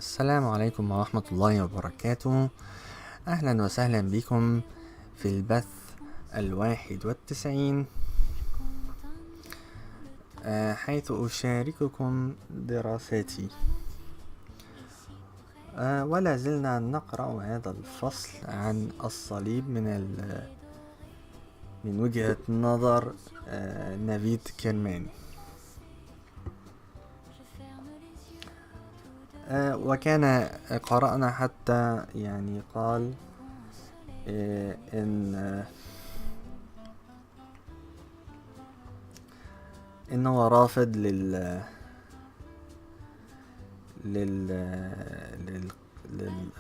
السلام عليكم ورحمة الله وبركاته. أهلا وسهلا بكم في البث 91 حيث أشارككم دراساتي. ولا زلنا نقرأ هذا الفصل عن الصليب من وجهة نظر نافيد كيرمان. وكان قرأنا حتى يعني قال إنه رافض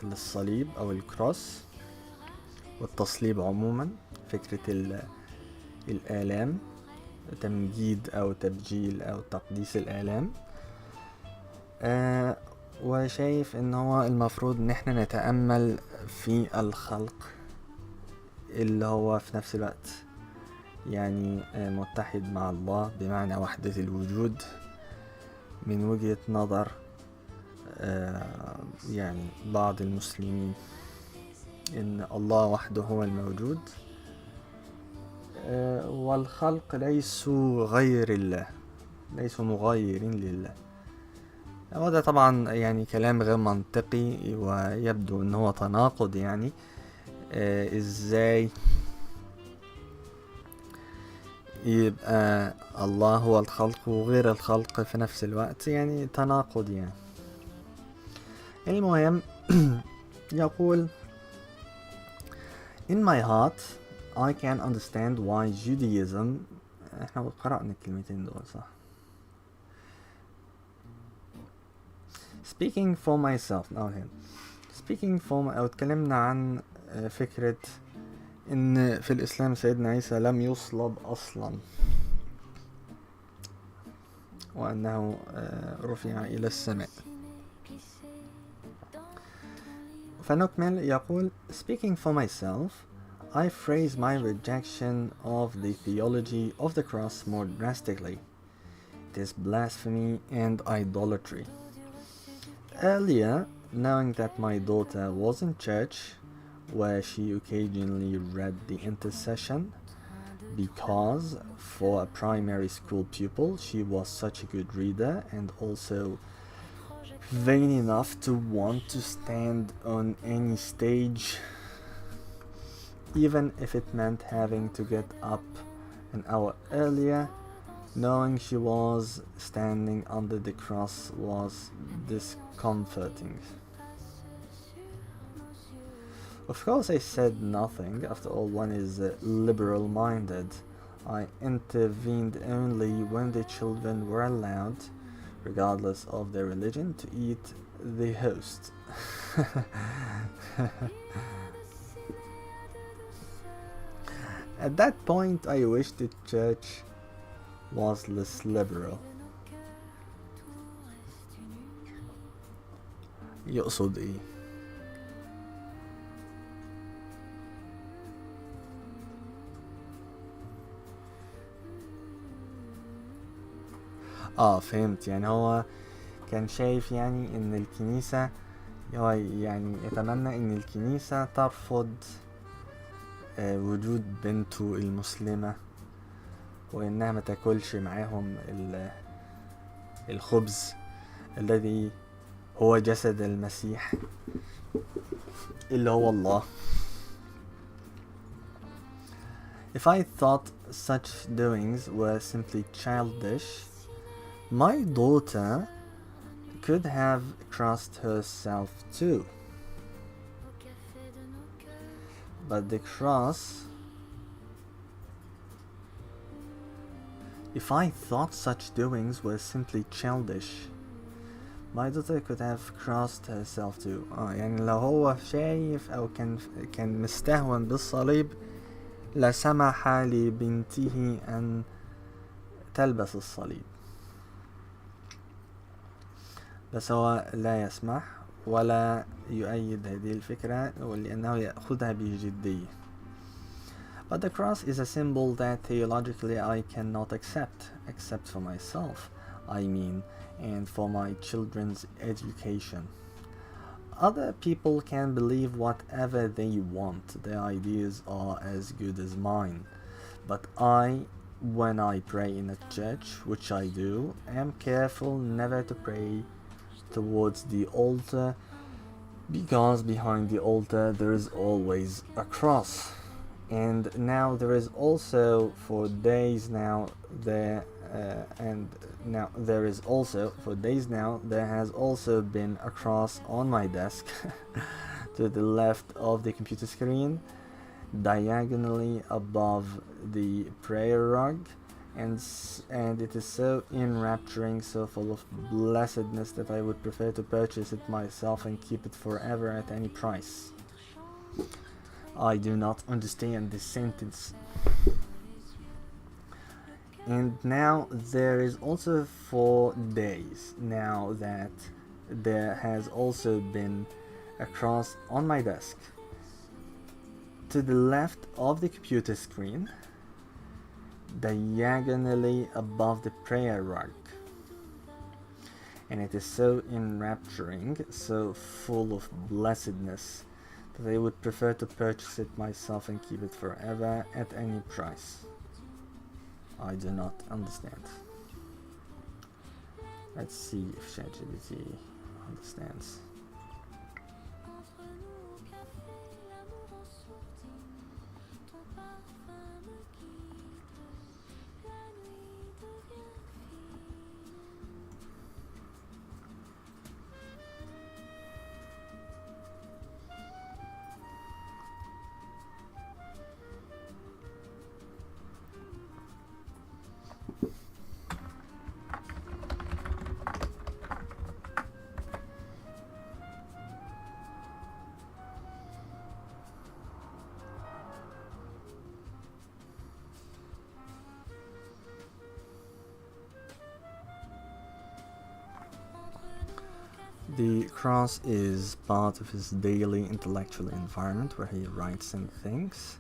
للصليب أو الكروس والتصليب عموما، فكرة الآلام، تمجيد أو تبجيل أو تقديس الآلام. وشايف إن هو المفروض إن احنا نتأمل في الخلق اللي هو في نفس الوقت يعني متحد مع الله بمعنى وحدة الوجود، من وجهة نظر يعني بعض المسلمين إن الله وحده هو الموجود والخلق ليسوا غير الله، ليسوا مغايرين لله. وده طبعا يعني كلام غير منطقي ويبدو ان هو تناقض. يعني ازاي يبقى الله هو الخلق وغير الخلق في نفس الوقت؟ يعني تناقض يعني. المهم يقول In my heart I can understand why Judaism. احنا قرأنا الكلمتين دول صح؟ Speaking for myself. Speaking for أو اتكلمنا عن فكرة إن في الإسلام سيدنا عيسى لم يصلب أصلا، وأنه رفع إلى السماء. فنكمل. يقول Speaking for myself I phrase my rejection of the theology of the cross more drastically. It is blasphemy and idolatry. Earlier, knowing that my daughter was in church where she occasionally read the intercession because for a primary school pupil she was such a good reader and also vain enough to want to stand on any stage, even if it meant having to get up an hour earlier, knowing she was standing under the cross was discomforting. Of course I said nothing. After all, one is liberal-minded. I intervened only when the children were allowed, regardless of their religion, to eat the host. At that point I wished the church was less liberal. يقصد ايه؟ فهمت. يعني هو كان شايف يعني ان الكنيسة، هو يعني يتمنى ان الكنيسة ترفض وجود بنته المسلمة، وانها ما تاكلش معاهم الخبز الذي هو جسد المسيح اللي هو الله. If I thought such doings were simply childish, my daughter could have crossed herself too. But the cross, if I thought such doings were simply childish, my daughter could have crossed herself too. يعني لو هو شايف أو كان مستهون بالصليب لسمح لبنته أن تلبس الصليب، بس هو لا يسمح ولا يؤيد هذه الفكرة لأنه يأخذها بجدية. But the cross is a symbol that theologically I cannot accept for myself, I mean, and for my children's education. Other people can believe whatever they want, their ideas are as good as mine. But I, when I pray in a church, which I do, am careful never to pray towards the altar, because behind the altar there is always a cross. And now there is also for days now there has also been a cross on my desk to the left of the computer screen, diagonally above the prayer rug, and it is so enrapturing, so full of blessedness, that I would prefer to purchase it myself and keep it forever at any price. I do not understand this sentence. And now there is also for days now that there has also been a cross on my desk to the left of the computer screen, diagonally above the prayer rug. And it is so enrapturing, so full of blessedness, that I would prefer to purchase it myself and keep it forever at any price. I do not understand. Let's see if ChatGPT understands. The cross is part of his daily intellectual environment where he writes and thinks.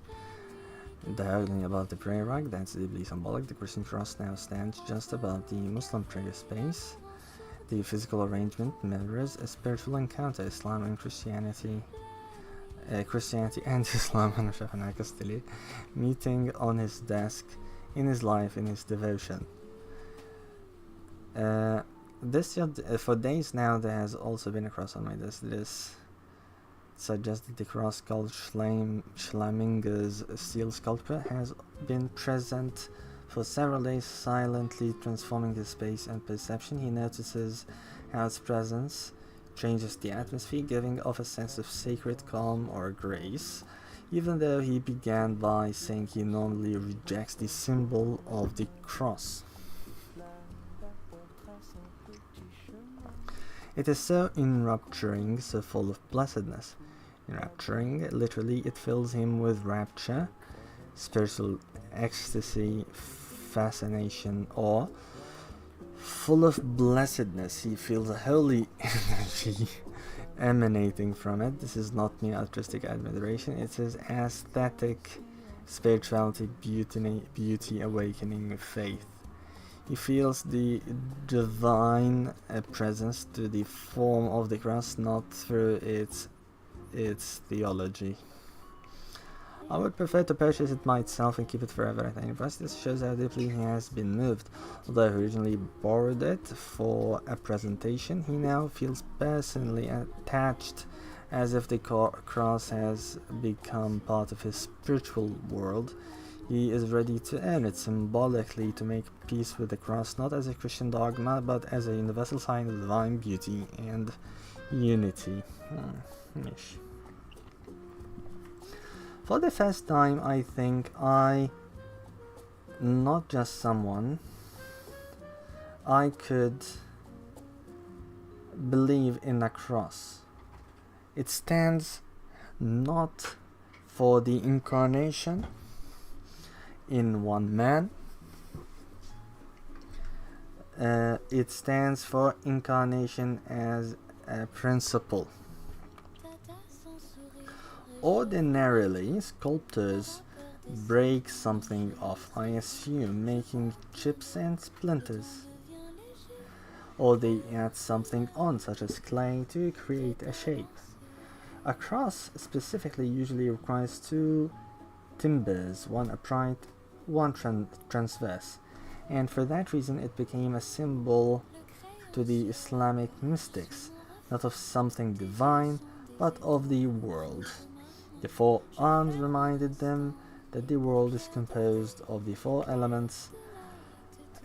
Diagonally above the prayer rug, that's deeply symbolic. The Christian cross now stands just above the Muslim prayer space. The physical arrangement mirrors a spiritual encounter, Islam and Christianity. Christianity and Islam meeting on his desk, in his life, in his devotion. For days now there has also been a cross on my desk. This suggests that the cross called Schleminger's steel sculpture has been present for several days, silently transforming his space and perception. He notices how its presence changes the atmosphere, giving off a sense of sacred calm or grace, even though he began by saying he normally rejects the symbol of the cross. It is so enrapturing, so full of blessedness. Enrapturing, literally, it fills him with rapture, spiritual ecstasy, fascination, awe. Full of blessedness, he feels a holy energy emanating from it. This is not mere altruistic admiration, it is aesthetic spirituality, beauty, awakening, faith. He feels the divine presence to the form of the cross, not through its theology. I would prefer to purchase it myself and keep it forever at any price. This shows how deeply he has been moved. Although he originally borrowed it for a presentation, he now feels personally attached, as if the cross has become part of his spiritual world. He is ready to earn it symbolically, to make peace with the cross, not as a Christian dogma, but as a universal sign of divine beauty and unity. For the first time, I think not just someone, I could believe in a cross. It stands not for the incarnation in one man. It stands for incarnation as a principle. Ordinarily, sculptors break something off, I assume, making chips and splinters. Or they add something on, such as clay, to create a shape. A cross specifically usually requires two timbers, one upright, one transverse, and for that reason it became a symbol to the Islamic mystics, not of something divine, but of the world. The four arms reminded them that the world is composed of the four elements,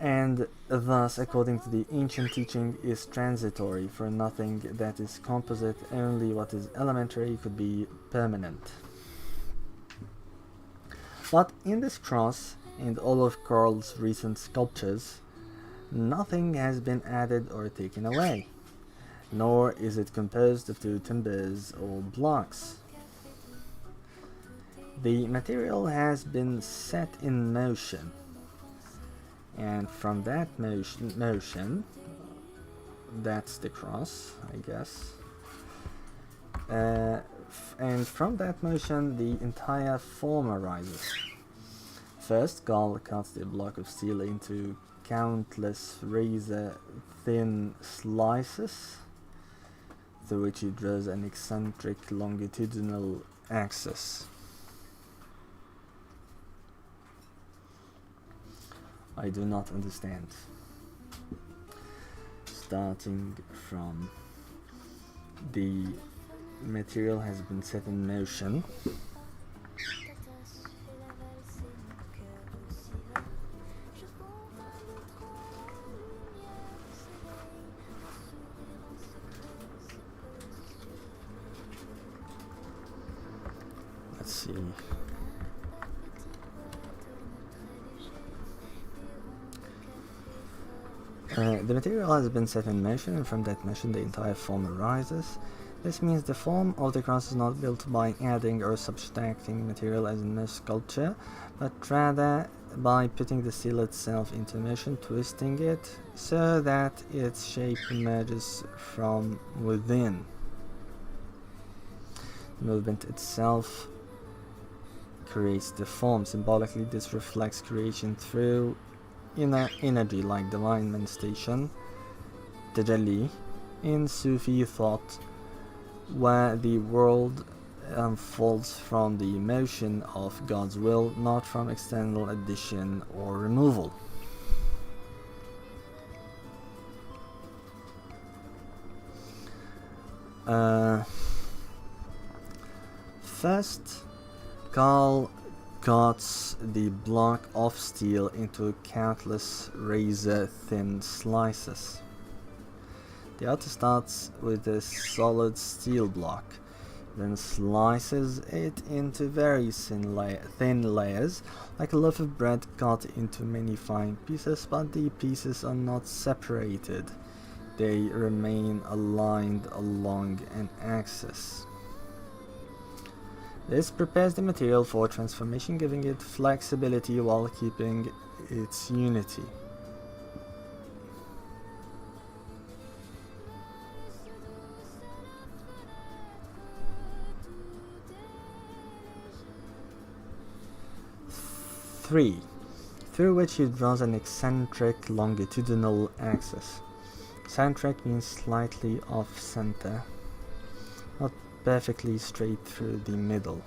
and thus, according to the ancient teaching, is transitory, for nothing that is composite, only what is elementary could be permanent. But in this cross, and all of Karl's recent sculptures, nothing has been added or taken away, nor is it composed of two timbers or blocks. The material has been set in motion, and from that motion, that's the cross, I guess, and from that motion the entire form arises. First, Karl cuts the block of steel into countless razor-thin slices, through which he draws an eccentric longitudinal axis. I do not understand. Starting from the material has been set in motion. Let's see. The material has been set in motion, and from that motion the entire form arises. This means the form of the cross is not built by adding or subtracting material as in most sculpture, but rather by putting the steel itself into motion, twisting it so that its shape emerges from within. The movement itself creates the form. Symbolically, this reflects creation through inner energy, like divine manifestation, tajalli, in Sufi thought, where the world unfolds from the motion of God's will, not from external addition or removal. First, Karl cuts the block of steel into countless razor-thin slices. The author starts with a solid steel block, then slices it into very thin layers, like a loaf of bread cut into many fine pieces, but the pieces are not separated. They remain aligned along an axis. This prepares the material for transformation, giving it flexibility while keeping its unity. Three, through which he draws an eccentric longitudinal axis. Eccentric means slightly off-center, not perfectly straight through the middle.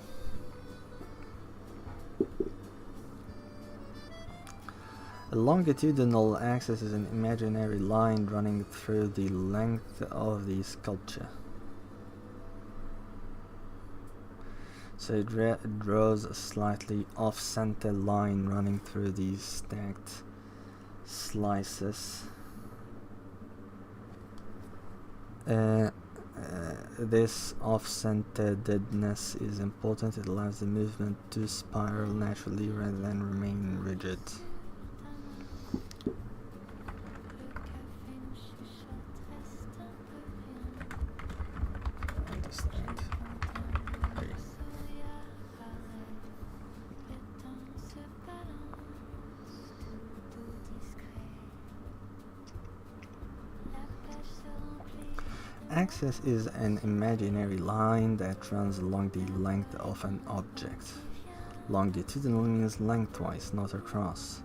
A longitudinal axis is an imaginary line running through the length of the sculpture. So it draws a slightly off-center line running through these stacked slices. This off-centeredness is important. It allows the movement to spiral naturally rather than remain rigid. Understand. Okay. Axis is an imaginary line that runs along the length of an object. Longitudinal means lengthwise, not across.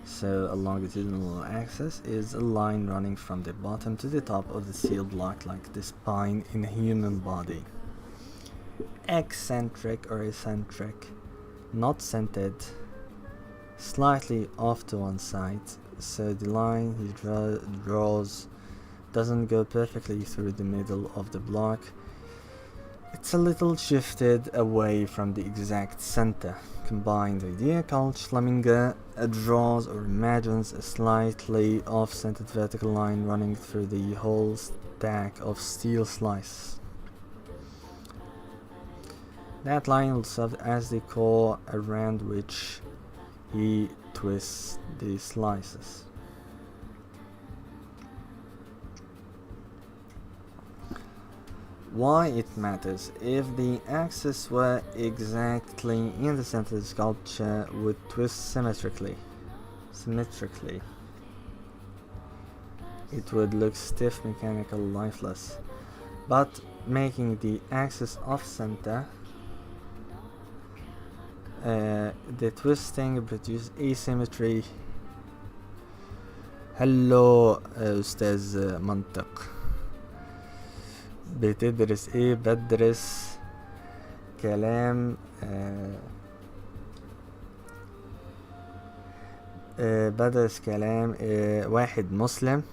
So a longitudinal axis is a line running from the bottom to the top of the steel block, like the spine in a human body. eccentric or eccentric, not centered, slightly off to one side, so the line he draws doesn't go perfectly through the middle of the block. It's a little shifted away from the exact center. Combined idea, Carl Schleminger draws or imagines a slightly off-centered vertical line running through the whole stack of steel slices. That line will serve as the core around which he twists the slices. Why it matters? If the axis were exactly in the center, the sculpture would twist symmetrically. It would look stiff, mechanical, lifeless. But making the axis off center, the twisting produces asymmetry. هلو أستاذ منطق، بتدرس ايه؟ بدرس كلام بدرس كلام واحد مسلم.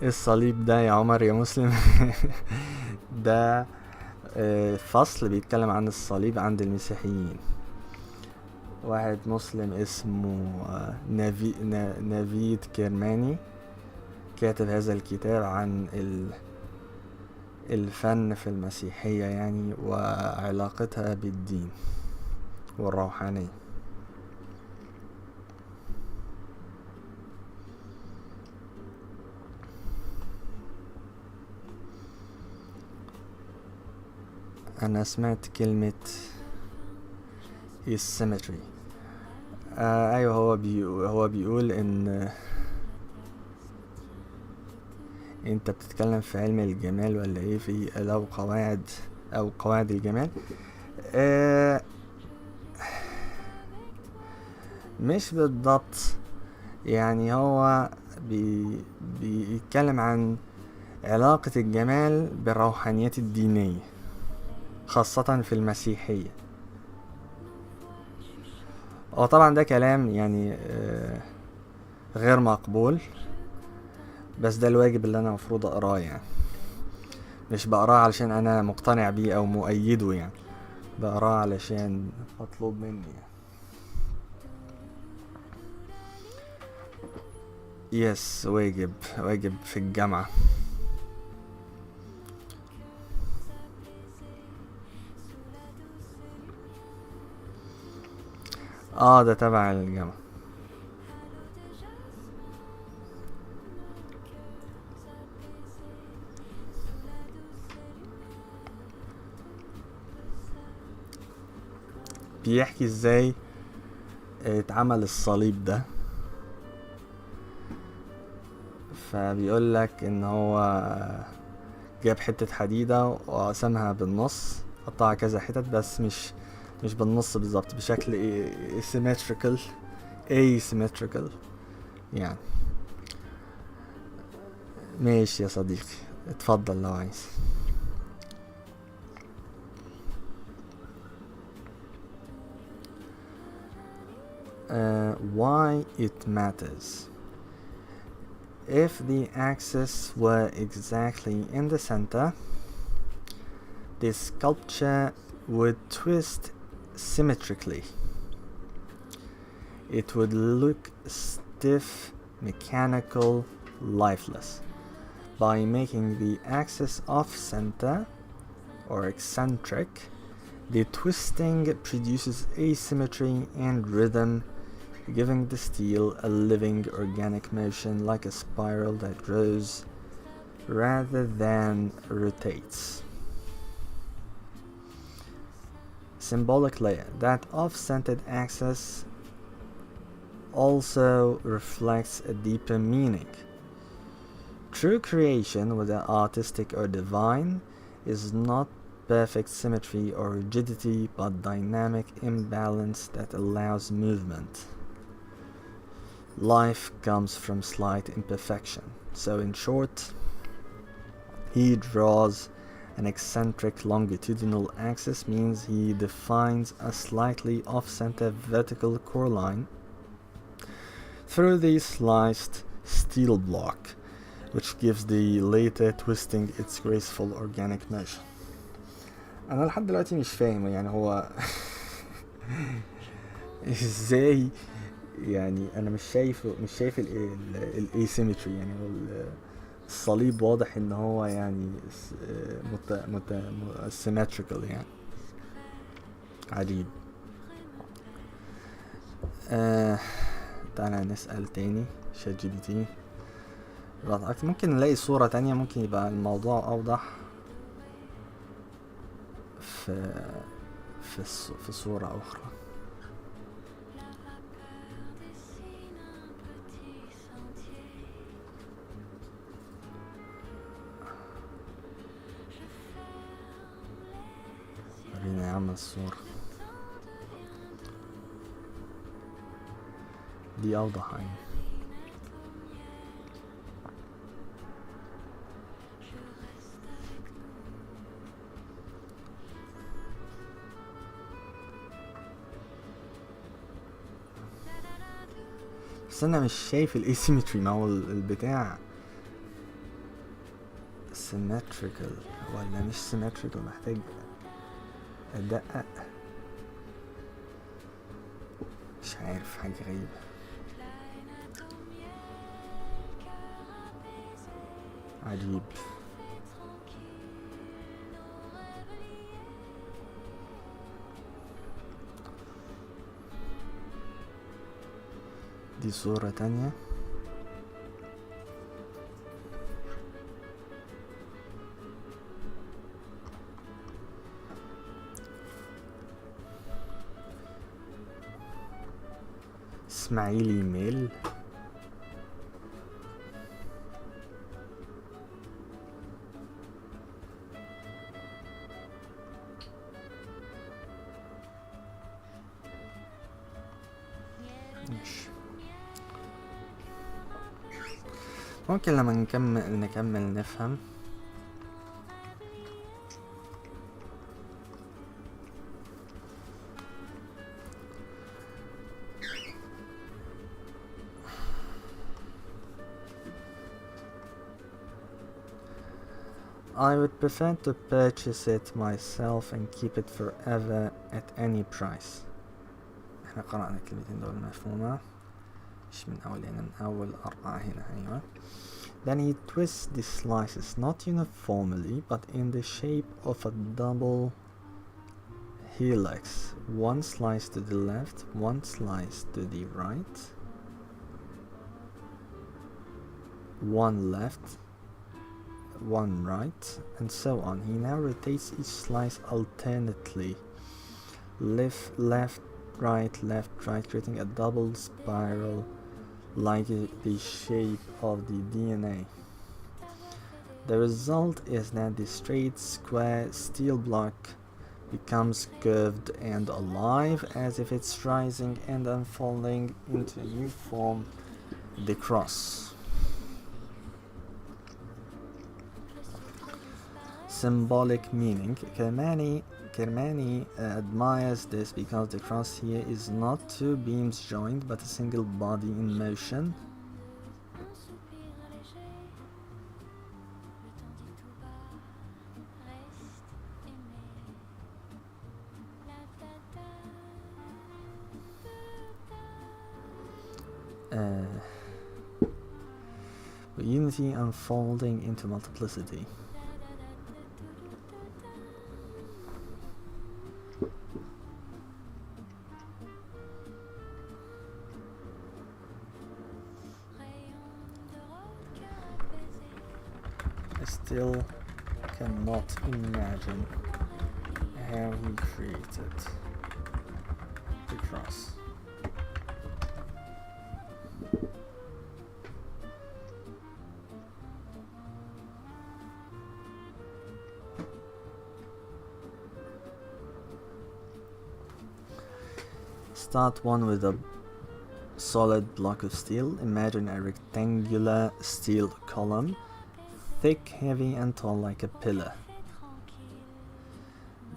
الصليب ده يا عمر يا مسلم ده فصل بيتكلم عن الصليب عند المسيحيين. واحد مسلم اسمه نافيد كرماني كاتب هذا الكتاب عن الفن في المسيحية يعني وعلاقتها بالدين والروحانية. أنا سمعت كلمة asymmetry. أيوة، هو بيقول إن انت بتتكلم في علم الجمال ولا ايه؟ في لو قواعد الجمال. مش بالضبط يعني، هو بيتكلم عن علاقة الجمال بالروحانيات الدينية خاصة في المسيحية. طبعا ده كلام يعني غير مقبول، بس ده الواجب اللي انا مفروض اقراه يعني. مش بقراه علشان انا مقتنع بيه او مؤيده يعني، بقراه علشان مطلوب مني يعني. يس، واجب في الجامعة. ده تبع الجامعة. بيحكي ازاي اتعمل الصليب ده. فبيقول لك ان هو جاب حتة حديدة وقسمها بالنص، قطعها كذا حتت، بس مش بالنص بالظبط، بشكل asymmetrical يعني. ماشي يا صديقي، اتفضل لو عايز. Why it matters. If the axis were exactly in the center, the sculpture would twist symmetrically. It would look stiff, mechanical, lifeless. By making the axis off-center or eccentric, the twisting produces asymmetry and rhythm, giving the steel a living organic motion like a spiral that grows rather than rotates. Symbolically, that off-centered axis also reflects a deeper meaning. True creation, whether artistic or divine, is not perfect symmetry or rigidity, but dynamic imbalance that allows movement. Life comes from slight imperfection. So in short, he draws An eccentric longitudinal axis means he defines a slightly off-center vertical core line through the sliced steel block, which gives the later twisting its graceful organic motion. انا لحد دلوقتي مش فاهم يعني هو ازاي، يعني انا مش شايف الاسيمتري، يعني الصليب واضح ان هو يعني symmetrical يعني عجيب. تعالى نسأل تاني شات جي بي تي. ممكن نلاقي صورة تانية ممكن يبقى الموضوع اوضح في صورة اخرى. ورينا يا عم الصورة دي اوضح يعني. بس انا مش شايف الاسيمتري، ما هو البتاع symmetrical ولا مش symmetrical، محتاج ادقق، مش عارف، حاجة غريبة. عجيب. دي صورة تانية. اسماعيلي ميل. ممكن لما نكمل نفهم. I would prefer to purchase it myself and keep it forever at any price. احنا قرأنا الكلمتين دول مفهومة، مش من أول هنا، من أول 4 هنا. أيوة. Then he twists the slices not uniformly but in the shape of a double helix. One slice to the left, one slice to the right, one left, one right, and so on. He now rotates each slice alternately, left, right, creating a double spiral like the shape of the DNA. The result is that the straight, square steel block becomes curved and alive, as if it's rising and unfolding into a new form, the cross. Symbolic meaning. Kermani admires this because the cross here is not 2 beams joined but a single body in motion. Unity unfolding into multiplicity. Still cannot imagine how he created the cross. Start one with a solid block of steel. Imagine a rectangular steel column, thick, heavy and tall like a pillar.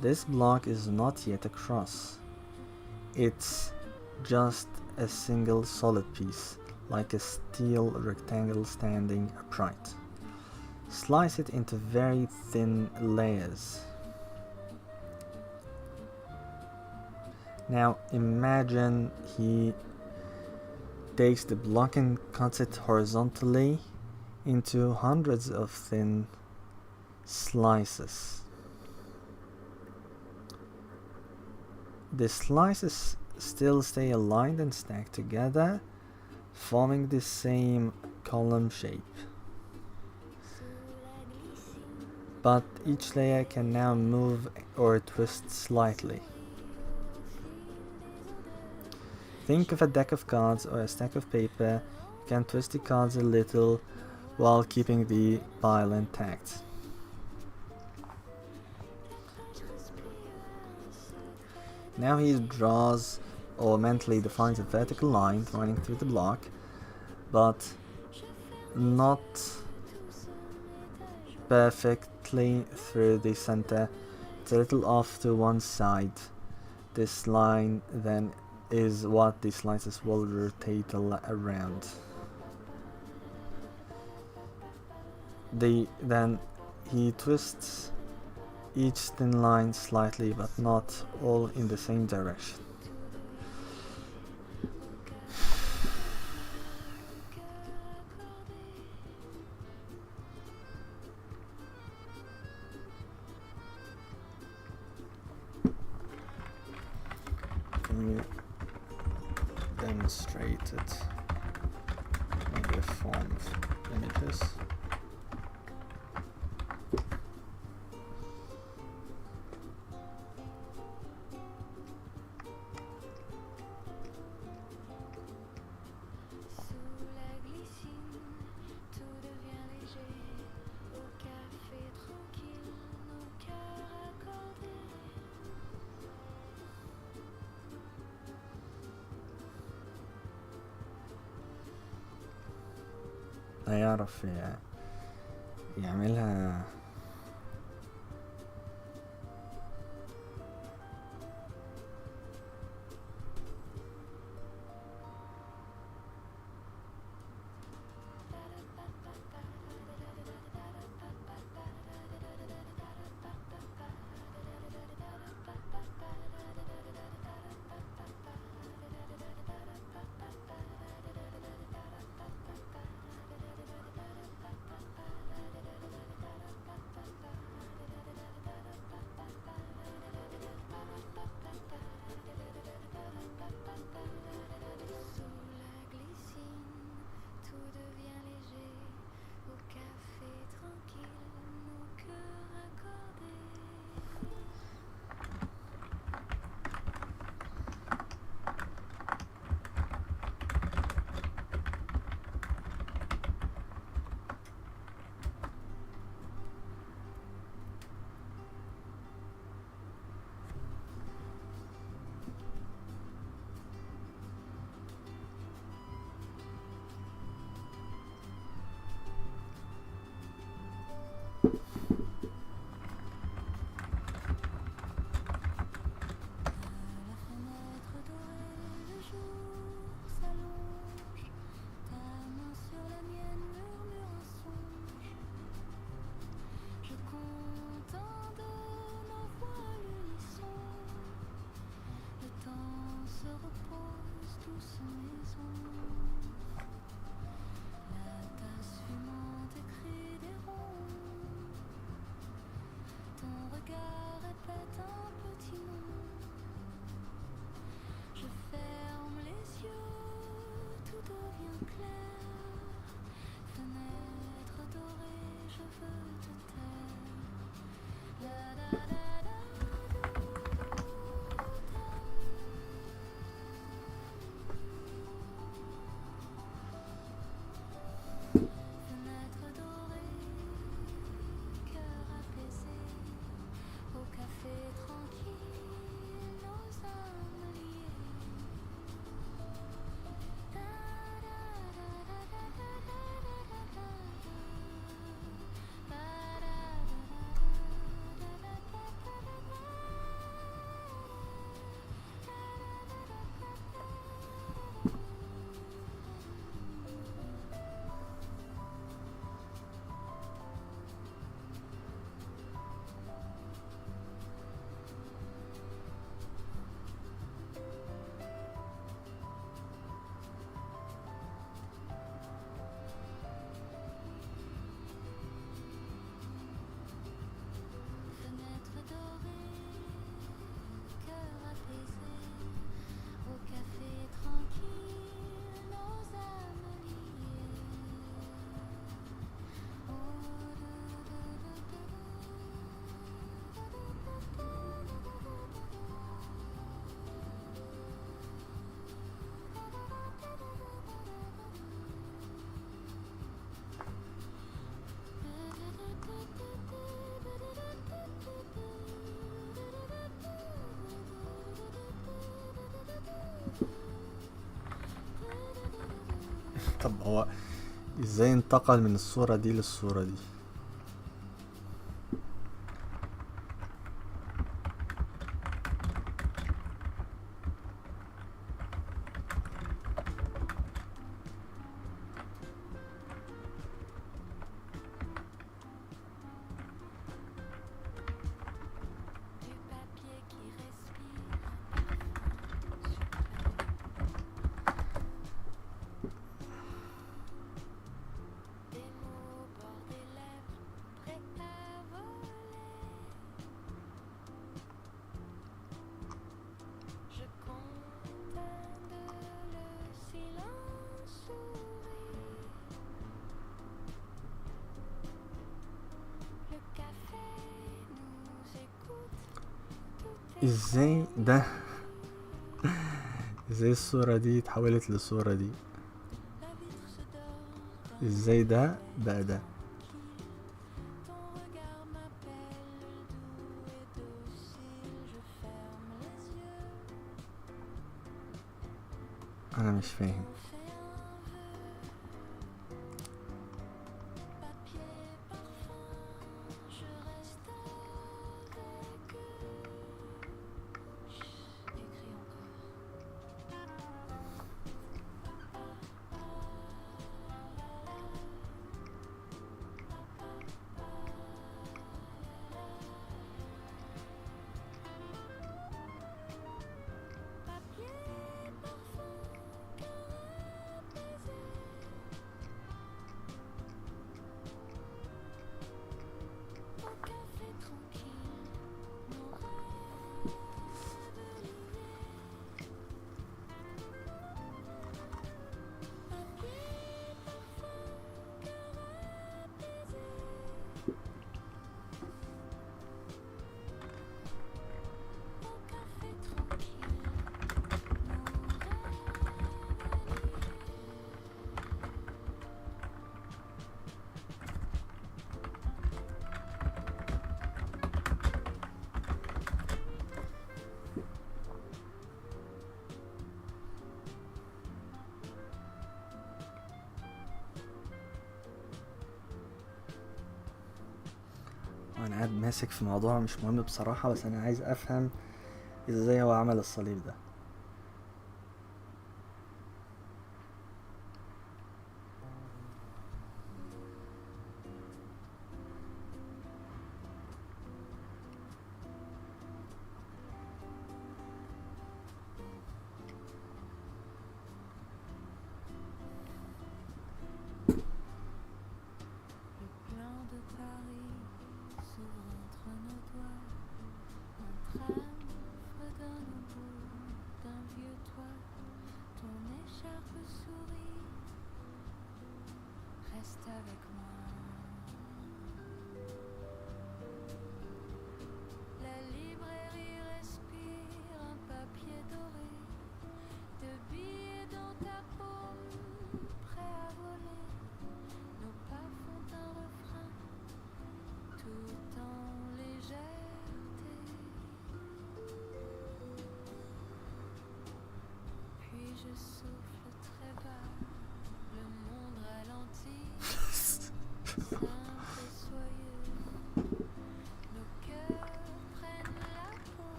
This block is not yet a cross. It's just a single solid piece, like a steel rectangle standing upright. Slice it into very thin layers. Now imagine he takes the block and cuts it horizontally into hundreds of thin slices. The slices still stay aligned and stacked together, forming the same column shape. But each layer can now move or twist slightly. Think of a deck of cards or a stack of paper. You can twist the cards a little while keeping the pile intact. Now he draws or mentally defines a vertical line running through the block, but not perfectly through the center. It's a little off to one side. This line then is what the slices will rotate around. Then he twists each thin line slightly, but not all in the same direction. Can you demonstrate it in the form of images? هيعرف يعملها. طب هو ازاي انتقل من الصورة دي للصورة دي؟ ازاي ده؟ ازاي الصورة دي اتحولت للصورة دي؟ ازاي ده بقى ده؟ انا مش فاهم. وانا قاعد ماسك في موضوع مش مهم بصراحة، بس انا عايز افهم ازاي هو عمل الصليب ده.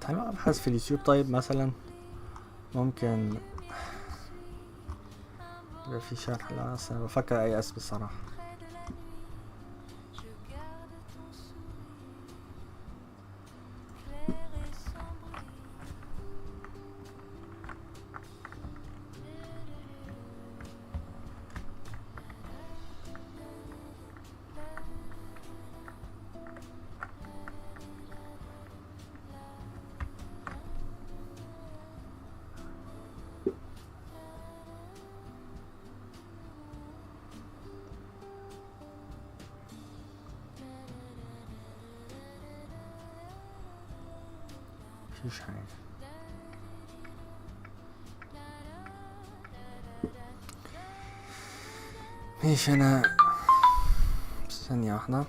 تعالوا ابحث في اليوتيوب. طيب مثلا ممكن يبقى في شرح. لا اصلا بفكر ايأس بصراحة. مفيش حاجة. ماشي انا ثانية واحدة.